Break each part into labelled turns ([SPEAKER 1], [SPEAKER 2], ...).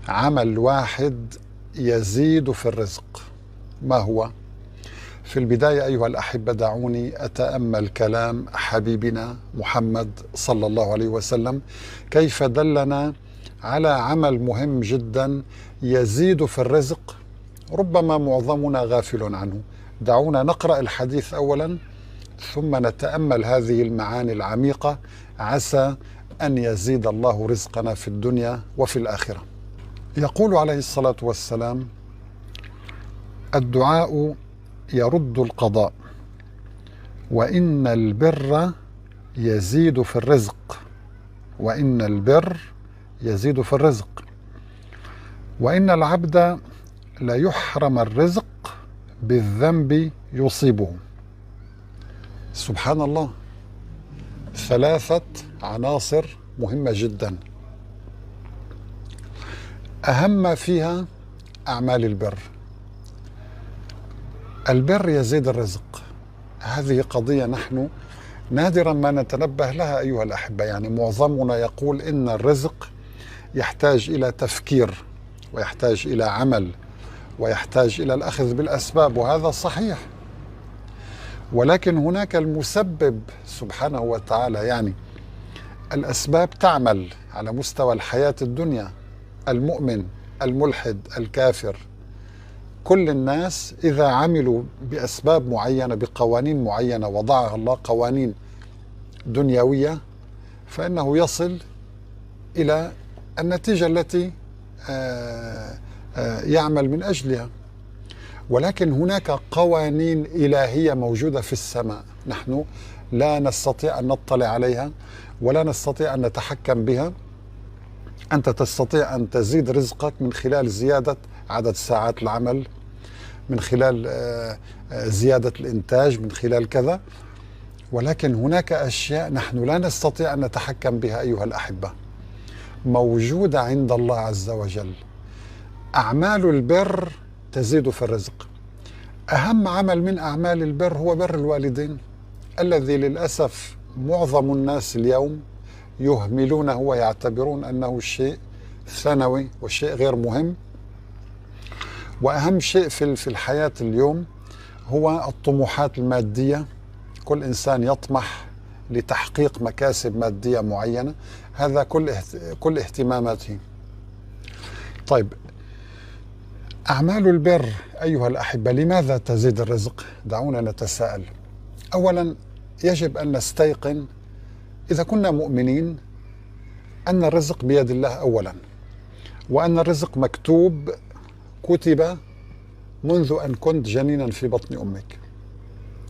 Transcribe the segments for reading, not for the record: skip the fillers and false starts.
[SPEAKER 1] عمل واحد يزيد في الرزق. ما هو؟ في البداية أيها الأحبة دعوني أتأمل كلام حبيبنا محمد صلى الله عليه وسلم، كيف دلنا على عمل مهم جدا يزيد في الرزق، ربما معظمنا غافل عنه. دعونا نقرأ الحديث أولا ثم نتأمل هذه المعاني العميقة، عسى أن يزيد الله رزقنا في الدنيا وفي الآخرة. يقول عليه الصلاة والسلام: الدعاء يرد القضاء، وإن البر يزيد في الرزق، وإن البر يزيد في الرزق، وإن العبد لا يحرم الرزق بالذنب يصيبه. سبحان الله، ثلاثة عناصر مهمة جدا، أهم ما فيها أعمال البر. البر يزيد الرزق، هذه قضية نحن نادرا ما نتنبه لها أيها الأحبة. يعني معظمنا يقول إن الرزق يحتاج إلى تفكير، ويحتاج إلى عمل، ويحتاج إلى الأخذ بالأسباب، وهذا صحيح، ولكن هناك المسبب سبحانه وتعالى. يعني الأسباب تعمل على مستوى الحياة الدنيا، المؤمن، الملحد، الكافر، كل الناس إذا عملوا بأسباب معينة، بقوانين معينة وضعها الله، قوانين دنيوية، فإنه يصل إلى النتيجة التي يعمل من أجلها. ولكن هناك قوانين إلهية موجودة في السماء، نحن لا نستطيع أن نطلع عليها ولا نستطيع أن نتحكم بها. أنت تستطيع أن تزيد رزقك من خلال زيادة عدد ساعات العمل، من خلال زيادة الإنتاج، من خلال كذا، ولكن هناك أشياء نحن لا نستطيع أن نتحكم بها أيها الأحبة، موجودة عند الله عز وجل. أعمال البر تزيد في الرزق. أهم عمل من أعمال البر هو بر الوالدين، الذي للأسف معظم الناس اليوم يهملونه ويعتبرون أنه شيء ثانوي وشيء غير مهم. وأهم شيء في الحياة اليوم هو الطموحات المادية، كل إنسان يطمح لتحقيق مكاسب مادية معينة، هذا كل اهتماماته. طيب، أعمال البر أيها الأحبة لماذا تزيد الرزق؟ دعونا نتساءل. أولا يجب أن نستيقن إذا كنا مؤمنين أن الرزق بيد الله أولا، وأن الرزق مكتوب، كتب منذ أن كنت جنينا في بطن أمك.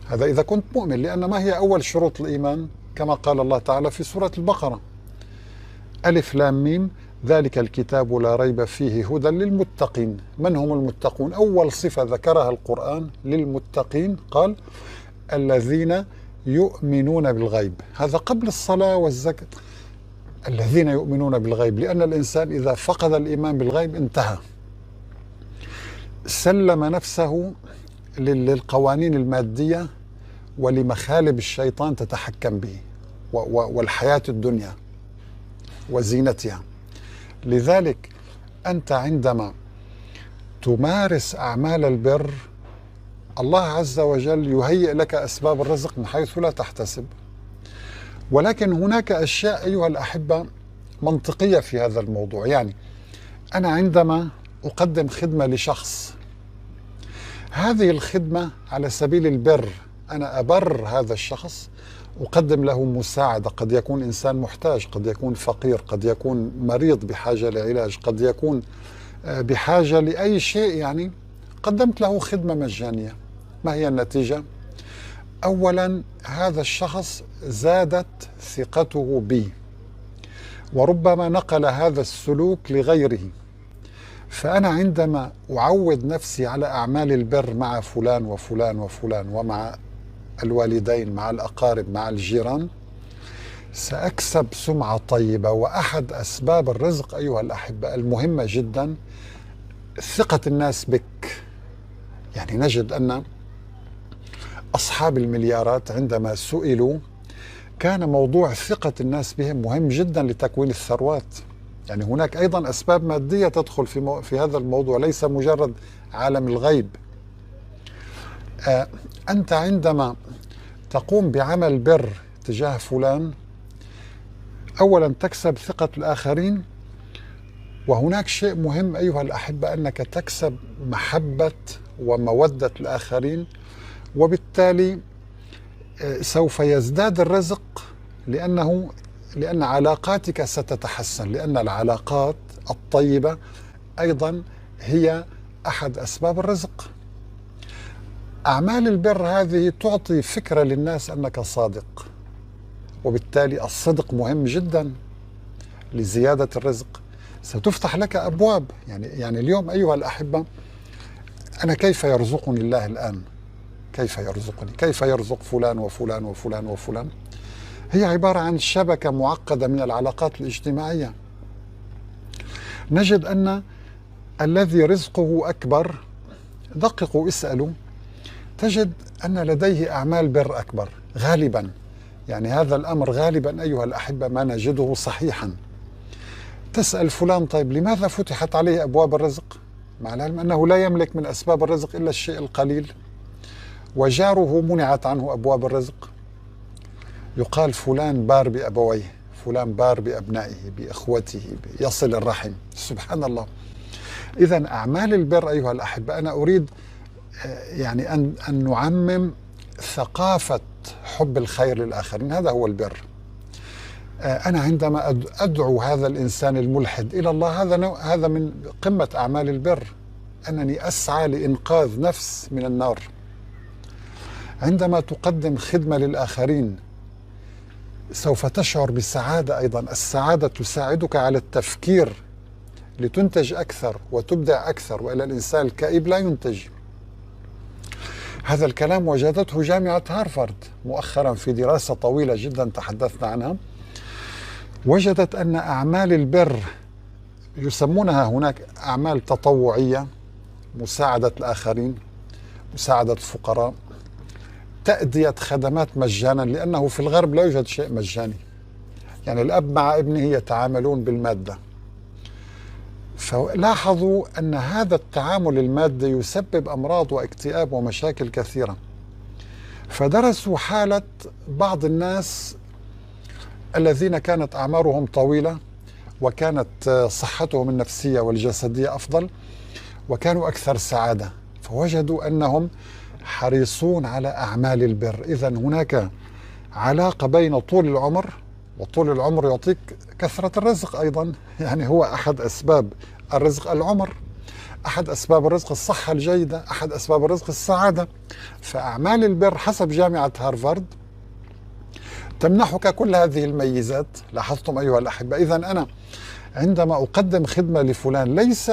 [SPEAKER 1] هذا إذا كنت مؤمن، لأن ما هي أول شروط الإيمان؟ كما قال الله تعالى في سورة البقرة: ألف لام ميم ذلك الكتاب لا ريب فيه هدى للمتقين. من هم المتقون؟ أول صفة ذكرها القرآن للمتقين قال: الذين يؤمنون بالغيب. هذا قبل الصلاة والزكاة. الذين يؤمنون بالغيب، لأن الإنسان إذا فقد الإيمان بالغيب انتهى، سلم نفسه للقوانين المادية ولمخالب الشيطان تتحكم به، والحياة الدنيا وزينتها. لذلك أنت عندما تمارس أعمال البر، الله عز وجل يهيئ لك أسباب الرزق من حيث لا تحتسب. ولكن هناك أشياء أيها الأحبة منطقية في هذا الموضوع. يعني أنا عندما أقدم خدمة لشخص، هذه الخدمة على سبيل البر، أنا أبر هذا الشخص، أقدم له مساعدة، قد يكون إنسان محتاج، قد يكون فقير، قد يكون مريض بحاجة لعلاج، قد يكون بحاجة لأي شيء، يعني قدمت له خدمة مجانية. ما هي النتيجة؟ أولا هذا الشخص زادت ثقته بي، وربما نقل هذا السلوك لغيره. فأنا عندما أعود نفسي على أعمال البر مع فلان وفلان وفلان، ومع الوالدين، مع الأقارب، مع الجيران، سأكسب سمعة طيبة. وأحد أسباب الرزق أيها الأحبة المهمة جدا ثقة الناس بك. يعني نجد أن أصحاب المليارات عندما سئلوا كان موضوع ثقة الناس بهم مهم جدا لتكوين الثروات. يعني هناك أيضا أسباب مادية تدخل في هذا الموضوع، ليس مجرد عالم الغيب. أنت عندما تقوم بعمل بر تجاه فلان، أولا تكسب ثقة الآخرين، وهناك شيء مهم أيها الأحبة، أنك تكسب محبة ومودة الآخرين، وبالتالي سوف يزداد الرزق، لأن علاقاتك ستتحسن، لأن العلاقات الطيبة أيضا هي أحد أسباب الرزق. أعمال البر هذه تعطي فكرة للناس أنك صادق، وبالتالي الصدق مهم جدا لزيادة الرزق. ستفتح لك أبواب. يعني اليوم أيها الأحبة، أنا كيف يرزقني الله الآن؟ كيف يرزقني؟ كيف يرزق فلان وفلان وفلان وفلان؟ هي عبارة عن شبكة معقدة من العلاقات الاجتماعية. نجد أن الذي رزقه أكبر، دققوا اسألوا، تجد أن لديه أعمال بر أكبر غالبا. يعني هذا الأمر غالبا أيها الأحبة ما نجده صحيحا. تسأل فلان: طيب لماذا فتحت عليه أبواب الرزق؟ مع العلم أنه لا يملك من أسباب الرزق إلا الشيء القليل، وجاره منعت عنه أبواب الرزق. يقال فلان بار بأبويه، فلان بار بأبنائه، بإخوته، يصل الرحم. سبحان الله. إذن أعمال البر أيها الأحبة، أنا أريد يعني أن نعمم ثقافة حب الخير للآخرين. هذا هو البر. أنا عندما أدعو هذا الإنسان الملحد إلى الله، هذا من قمة أعمال البر، أنني أسعى لإنقاذ نفس من النار. عندما تقدم خدمة للآخرين سوف تشعر بالسعادة أيضا. السعادة تساعدك على التفكير لتنتج أكثر وتبدع أكثر، وإلى الإنسان الكئيب لا ينتج. هذا الكلام وجدته جامعة هارفارد مؤخرا في دراسة طويلة جدا تحدثنا عنها. وجدت أن أعمال البر يسمونها هناك أعمال تطوعية، مساعدة الآخرين، مساعدة الفقراء، تأدية خدمات مجانا، لأنه في الغرب لا يوجد شيء مجاني. يعني الأب مع ابنه يتعاملون بالمادة. فلاحظوا أن هذا التعامل المادي يسبب أمراض واكتئاب ومشاكل كثيرة. فدرسوا حالة بعض الناس الذين كانت أعمارهم طويلة، وكانت صحتهم النفسية والجسدية أفضل، وكانوا أكثر سعادة، فوجدوا أنهم حريصون على أعمال البر. إذن هناك علاقة بين طول العمر، وطول العمر يعطيك كثرة الرزق أيضا. يعني هو أحد أسباب الرزق العمر، أحد أسباب الرزق الصحة الجيدة، أحد أسباب الرزق السعادة. فأعمال البر حسب جامعة هارفارد تمنحك كل هذه الميزات. لاحظتم أيها الأحبة؟ إذن أنا عندما أقدم خدمة لفلان ليس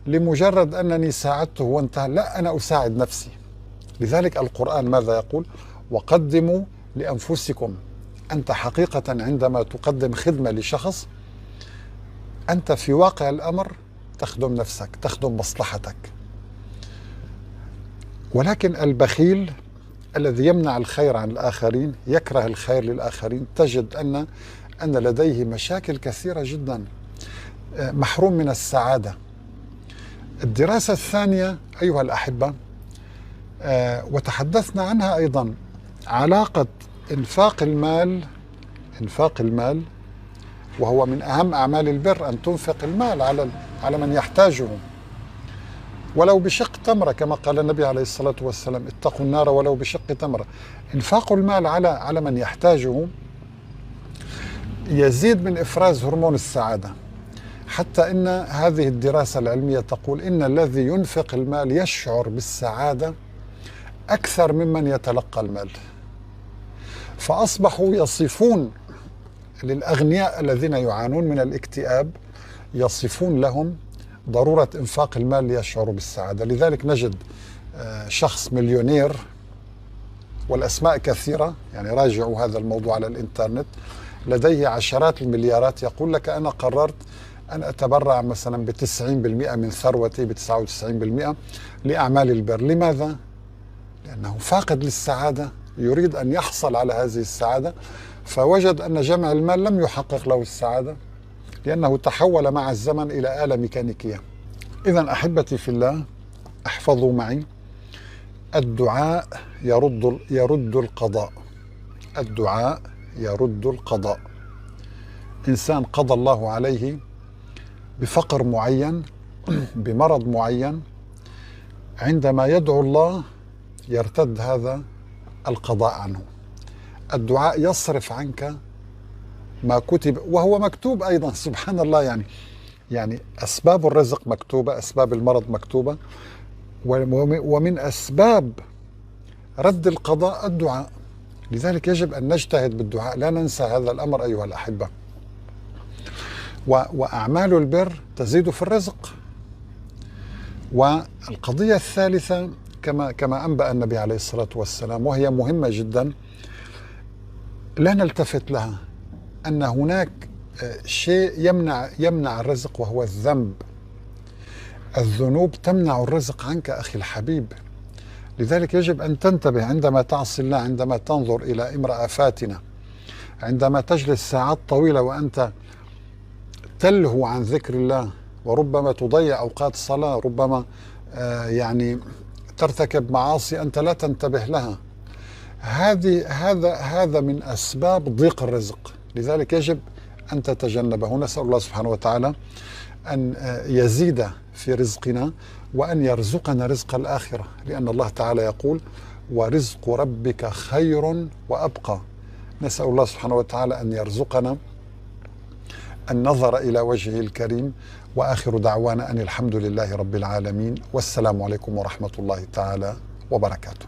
[SPEAKER 1] لمجرد أنني ساعدته وانتهى، لا، أنا أساعد نفسي. لذلك القرآن ماذا يقول؟ وقدموا لأنفسكم. أنت حقيقة عندما تقدم خدمة لشخص، أنت في واقع الأمر تخدم نفسك، تخدم مصلحتك. ولكن البخيل الذي يمنع الخير عن الآخرين، يكره الخير للآخرين، تجد أن لديه مشاكل كثيرة جدا، محروم من السعادة. الدراسة الثانية أيها الأحبة، وتحدثنا عنها أيضا، علاقة إنفاق المال، وهو من أهم أعمال البر أن تنفق المال على من يحتاجه، ولو بشق تمرة، كما قال النبي عليه الصلاة والسلام: اتقوا النار ولو بشق تمرة. إنفاق المال على من يحتاجه يزيد من إفراز هرمون السعادة، حتى إن هذه الدراسة العلمية تقول إن الذي ينفق المال يشعر بالسعادة أكثر ممن يتلقى المال. فأصبحوا يصفون للأغنياء الذين يعانون من الاكتئاب، يصفون لهم ضرورة إنفاق المال ليشعروا بالسعادة. لذلك نجد شخص مليونير، والأسماء كثيرة، يعني راجعوا هذا الموضوع على الإنترنت، لديه عشرات المليارات، يقول لك: أنا قررت أن أتبرع مثلا ب90% من ثروتي، ب99% لأعمال البر. لماذا؟ لأنه فاقد للسعادة، يريد أن يحصل على هذه السعادة، فوجد أن جمع المال لم يحقق له السعادة، لأنه تحول مع الزمن إلى آلة ميكانيكية. إذا أحبتي في الله، احفظوا معي: الدعاء يرد القضاء. الدعاء يرد القضاء. إنسان قضى الله عليه بفقر معين، بمرض معين، عندما يدعو الله يرتد هذا القضاء عنه. الدعاء يصرف عنك ما كتب، وهو مكتوب أيضا. سبحان الله، يعني أسباب الرزق مكتوبة، أسباب المرض مكتوبة، ومن أسباب رد القضاء الدعاء. لذلك يجب أن نجتهد بالدعاء، لا ننسى هذا الأمر أيها الأحبة. وأعمال البر تزيد في الرزق. والقضية الثالثة كما أنبأ النبي عليه الصلاة والسلام، وهي مهمة جدا لا نلتفت لها، أن هناك شيء يمنع الرزق، وهو الذنب. الذنوب تمنع الرزق عنك أخي الحبيب. لذلك يجب أن تنتبه عندما تعصي الله، عندما تنظر إلى امرأة فاتنة، عندما تجلس ساعات طويلة وأنت تلهو عن ذكر الله، وربما تضيع أوقات صلاة، ربما يعني ترتكب معاصي أنت لا تنتبه لها. هذا من أسباب ضيق الرزق. لذلك يجب أن تتجنبه. نسأل الله سبحانه وتعالى أن يزيد في رزقنا، وأن يرزقنا رزق الآخرة، لأن الله تعالى يقول: ورزق ربك خير وأبقى. نسأل الله سبحانه وتعالى أن يرزقنا النظر إلى وجهه الكريم. وآخر دعوانا أن الحمد لله رب العالمين، والسلام عليكم ورحمة الله تعالى وبركاته.